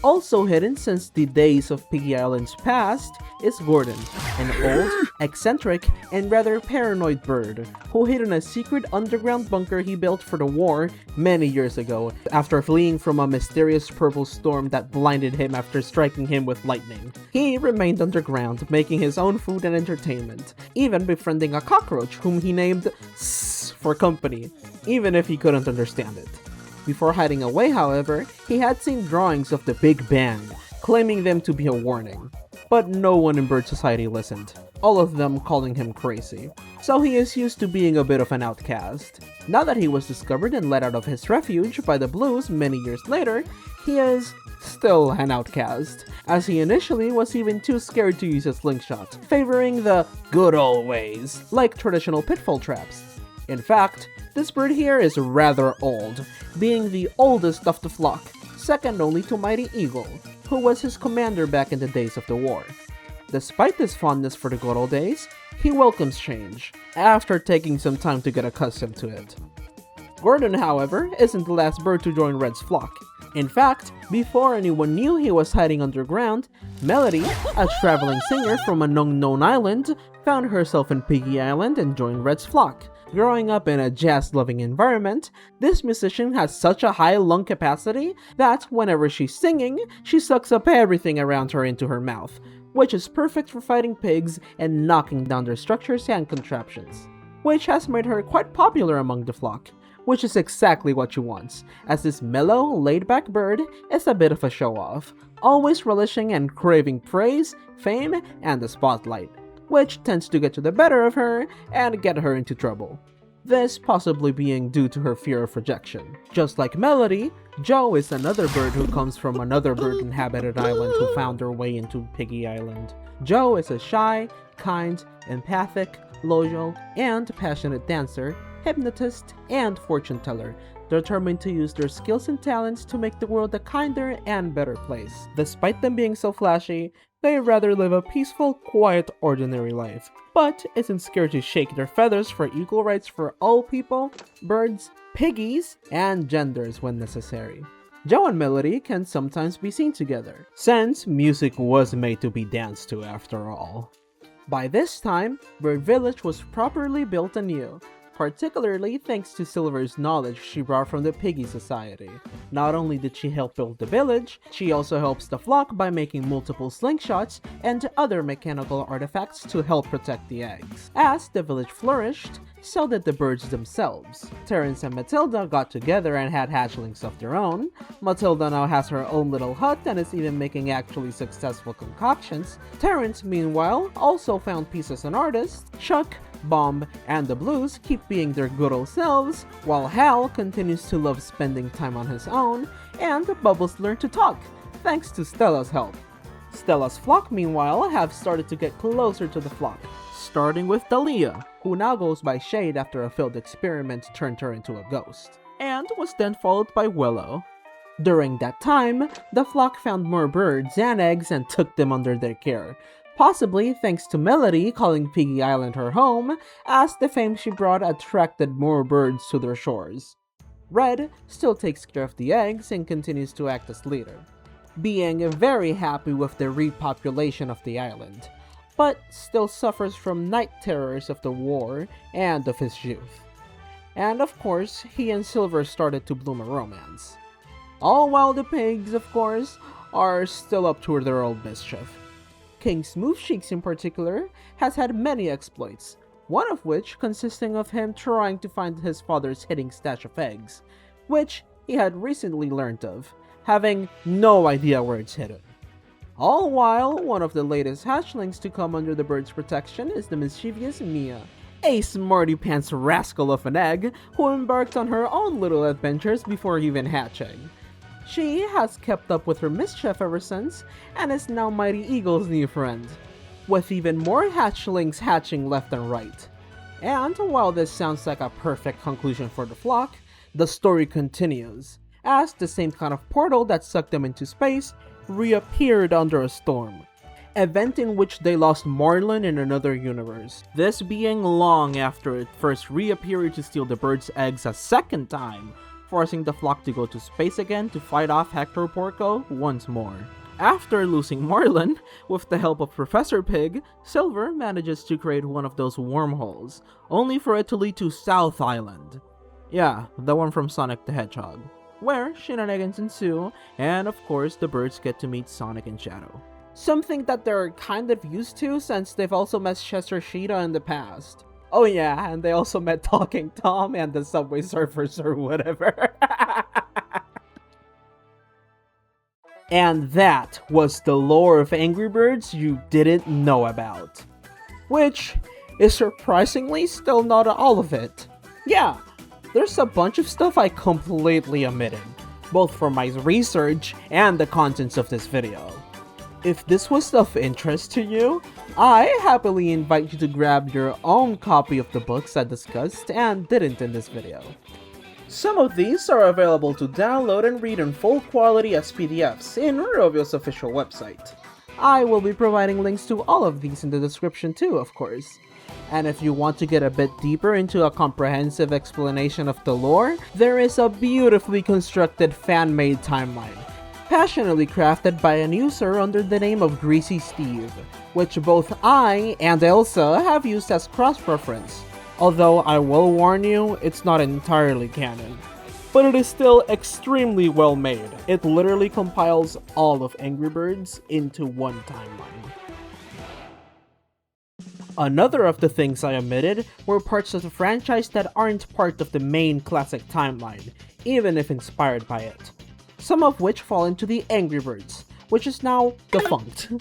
[SPEAKER 1] Also hidden since the days of Piggy Island's past is Gordon, an old, eccentric, and rather paranoid bird who hid in a secret underground bunker he built for the war many years ago after fleeing from a mysterious purple storm that blinded him after striking him with lightning. He remained underground, making his own food and entertainment, even befriending a cockroach whom he named S for company, even if he couldn't understand it. Before hiding away, however, he had seen drawings of the Big Bang, claiming them to be a warning. But no one in bird society listened, all of them calling him crazy. So he is used to being a bit of an outcast. Now that he was discovered and let out of his refuge by the Blues many years later, he is still an outcast, as he initially was even too scared to use a slingshot, favoring the good old ways, like traditional pitfall traps. In fact, this bird here is rather old, being the oldest of the flock, second only to Mighty Eagle, who was his commander back in the days of the war. Despite this fondness for the good old days, he welcomes change, after taking some time to get accustomed to it. Gordon, however, isn't the last bird to join Red's flock. In fact, before anyone knew he was hiding underground, Melody, a traveling singer from an unknown island, found herself in Piggy Island and joined Red's flock. Growing up in a jazz-loving environment, this musician has such a high lung capacity that whenever she's singing, she sucks up everything around her into her mouth, which is perfect for fighting pigs and knocking down their structures and contraptions, which has made her quite popular among the flock, which is exactly what she wants, as this mellow, laid-back bird is a bit of a show-off, always relishing and craving praise, fame, and the spotlight, which tends to get to the better of her and get her into trouble. This possibly being due to her fear of rejection. Just like Melody, Joe is another bird who comes from another bird-inhabited island who found their way into Piggy Island. Joe is a shy, kind, empathic, loyal, and passionate dancer, hypnotist, and fortune teller, determined to use their skills and talents to make the world a kinder and better place. Despite them being so flashy, they rather live a peaceful, quiet, ordinary life, but isn't scared to shake their feathers for equal rights for all people, birds, piggies, and genders when necessary. Joe and Melody can sometimes be seen together, since music was made to be danced to after all. By this time, Bird Village was properly built anew, particularly thanks to Silver's knowledge she brought from the Piggy Society. Not only did she help build the village, she also helps the flock by making multiple slingshots and other mechanical artifacts to help protect the eggs. As the village flourished, so did the birds themselves. Terrence and Matilda got together and had hatchlings of their own. Matilda now has her own little hut and is even making actually successful concoctions. Terrence, meanwhile, also found peace as an artist. Chuck, Bomb, and the Blues keep being their good old selves, while Hal continues to love spending time on his own, and Bubbles learned to talk, thanks to Stella's help. Stella's flock, meanwhile, have started to get closer to the flock, starting with Dahlia, who now goes by Shade after a failed experiment turned her into a ghost, and was then followed by Willow. During that time, the flock found more birds and eggs and took them under their care, possibly thanks to Melody calling Piggy Island her home, as the fame she brought attracted more birds to their shores. Red still takes care of the eggs and continues to act as leader, being very happy with the repopulation of the island, but still suffers from night terrors of the war and of his youth. And of course, he and Silver started to bloom a romance. All while the pigs, of course, are still up to their old mischief. King Smooth Cheeks in particular has had many exploits, one of which consisting of him trying to find his father's hidden stash of eggs, which he had recently learned of, having no idea where it's hidden. All while, one of the latest hatchlings to come under the bird's protection is the mischievous Mia, a smarty-pants rascal of an egg who embarked on her own little adventures before even hatching. She has kept up with her mischief ever since, and is now Mighty Eagle's new friend, with even more hatchlings hatching left and right. And while this sounds like a perfect conclusion for the flock, the story continues, as the same kind of portal that sucked them into space reappeared under a storm. event in which they lost Marlin in another universe, this being long after it first reappeared to steal the bird's eggs a second time, forcing the flock to go to space again to fight off Hector Porco once more. After losing Marlin, with the help of Professor Pig, Silver manages to create one of those wormholes, only for it to lead to South Island. Yeah, the one from Sonic the Hedgehog, where shenanigans ensue, and of course the birds get to meet Sonic and Shadow. Something that they're kind of used to since they've also met Chester Cheetah in the past. Oh yeah, and they also met Talking Tom and the Subway Surfers or whatever. And that was the lore of Angry Birds you didn't know about. Which is surprisingly still not all of it. Yeah, there's a bunch of stuff I completely omitted, both from my research and the contents of this video. If this was of interest to you, I happily invite you to grab your own copy of the books I discussed and didn't in this video. Some of these are available to download and read in full quality as PDFs in Rovio's official website. I will be providing links to all of these in the description too, of course. And if you want to get a bit deeper into a comprehensive explanation of the lore, there is a beautifully constructed fan-made timeline, passionately crafted by an user under the name of Greasy Steve, which both I and Elsa have used as cross-reference. Although I will warn you, it's not entirely canon. But it is still extremely well made. It literally compiles all of Angry Birds into one timeline. Another of the things I omitted were parts of the franchise that aren't part of the main classic timeline, even if inspired by it. Some of which fall into the Angry Birds, which is now defunct.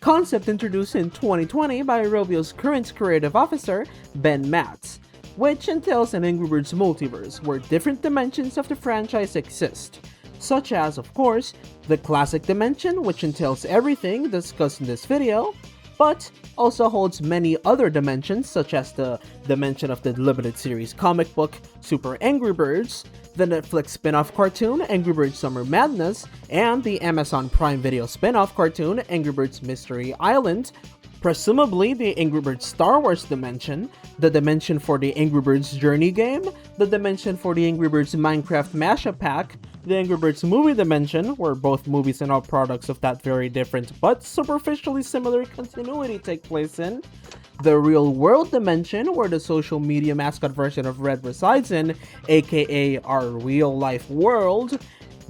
[SPEAKER 1] Concept introduced in 2020 by Rovio's current creative officer, Ben Matz, which entails an Angry Birds multiverse where different dimensions of the franchise exist, such as, of course, the classic dimension, which entails everything discussed in this video, but also holds many other dimensions such as the dimension of the limited series comic book Super Angry Birds, the Netflix spin-off cartoon Angry Birds Summer Madness, and the Amazon Prime Video spin-off cartoon Angry Birds Mystery Island, presumably the Angry Birds Star Wars dimension, the dimension for the Angry Birds Journey game, the dimension for the Angry Birds Minecraft Mashup Pack, the Angry Birds movie dimension, where both movies and all products of that very different but superficially similar continuity take place in, the real world dimension, where the social media mascot version of Red resides in, aka our real life world,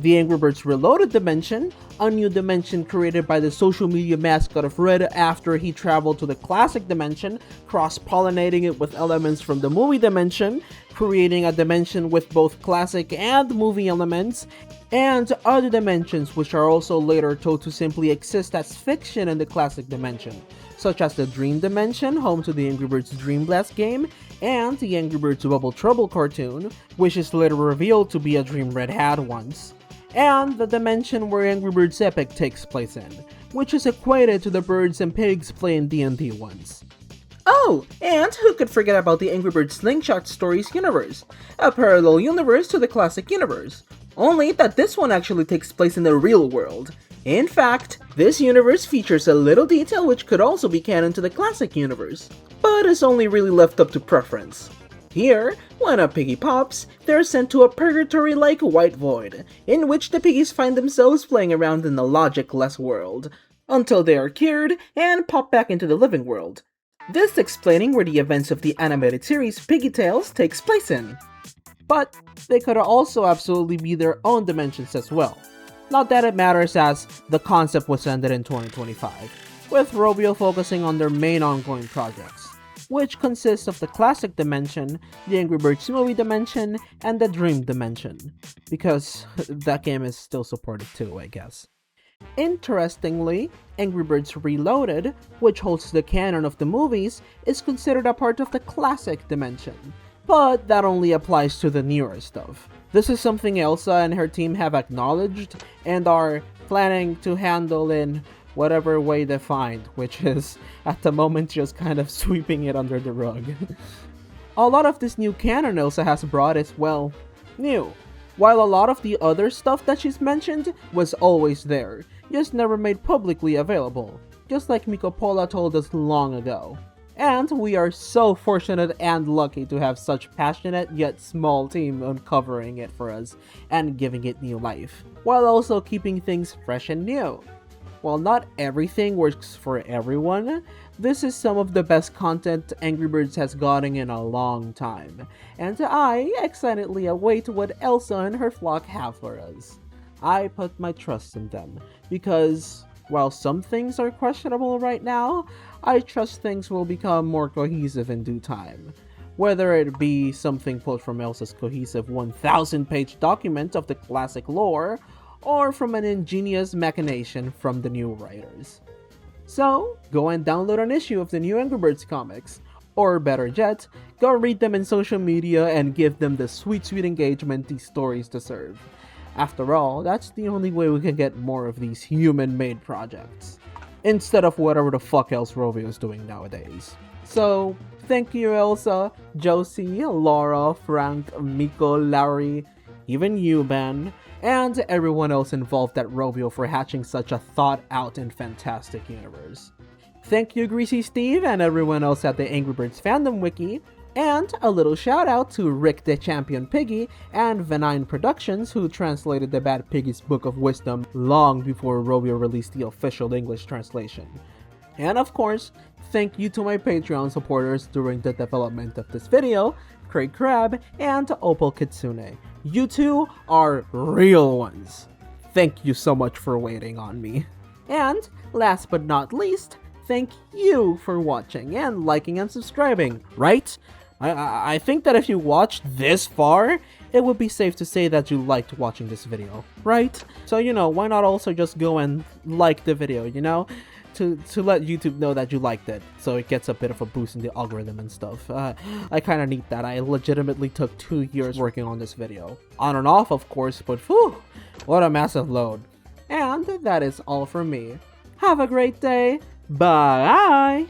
[SPEAKER 1] the Angry Birds Reloaded dimension, a new dimension created by the social media mascot of Red after he traveled to the classic dimension, cross-pollinating it with elements from the movie dimension, creating a dimension with both classic and movie elements, and other dimensions which are also later told to simply exist as fiction in the classic dimension, such as the Dream Dimension, home to the Angry Birds Dream Blast game, and the Angry Birds Bubble Trouble cartoon, which is later revealed to be a dream Red had once, and the dimension where Angry Birds Epic takes place in, which is equated to the birds and pigs play in D&D once. Oh, and who could forget about the Angry Birds Slingshot Stories universe, a parallel universe to the classic universe, only that this one actually takes place in the real world. In fact, this universe features a little detail which could also be canon to the classic universe, but is only really left up to preference. Here, when a piggy pops, they're sent to a purgatory-like white void, in which the piggies find themselves playing around in the logic-less world, until they are cured and pop back into the living world. This explaining where the events of the animated series Piggy Tales takes place in. But they could also absolutely be their own dimensions as well. Not that it matters, as the concept was ended in 2025, with Rovio focusing on their main ongoing projects, which consists of the classic dimension, the Angry Birds movie dimension, and the Dream dimension, because that game is still supported too, I guess. Interestingly, Angry Birds Reloaded, which holds the canon of the movies, is considered a part of the classic dimension, but that only applies to the newer stuff. This is something Elsa and her team have acknowledged and are planning to handle in whatever way they find, which is, at the moment, just kind of sweeping it under the rug. A lot of this new canon Elsa has brought is, well, new, while a lot of the other stuff that she's mentioned was always there, just never made publicly available. just like Mikopola told us long ago. And we are so fortunate and lucky to have such passionate yet small team uncovering it for us and giving it new life, while also keeping things fresh and new. While not everything works for everyone, this is some of the best content Angry Birds has gotten in a long time, and I excitedly await what Elsa and her flock have for us. I put my trust in them, because while some things are questionable right now, I trust things will become more cohesive in due time. Whether it be something pulled from Elsa's cohesive 1,000-page document of the classic lore, or from an ingenious machination from the new writers. So, go and download an issue of the new Angry Birds comics, or better yet, go read them in social media and give them the sweet engagement these stories deserve. After all, that's the only way we can get more of these human-made projects, instead of whatever the fuck else Rovio is doing nowadays. So, thank you Elsa, Josie, Laura, Frank, Miko, Larry, even you, Ben, and everyone else involved at Rovio for hatching such a thought-out and fantastic universe. Thank you Greasy Steve and everyone else at the Angry Birds Fandom Wiki, and a little shout out to Rick the Champion Piggy and Venine Productions, who translated the Bad Piggies Book of Wisdom long before Rovio released the official English translation. And of course, thank you to my Patreon supporters during the development of this video, Craig Crab and Opal Kitsune. You two are real ones. Thank you so much for waiting on me. And last but not least, thank you for watching and liking and subscribing, right? I think that if you watched this far, it would be safe to say that you liked watching this video, right? So, why not also just go and like the video, to let YouTube know that you liked it, so it gets a bit of a boost in the algorithm and stuff. I kind of need that. I legitimately took 2 years working on this video. On and off, of course, but whew, what a massive load. And that is all from me. Have a great day. Bye!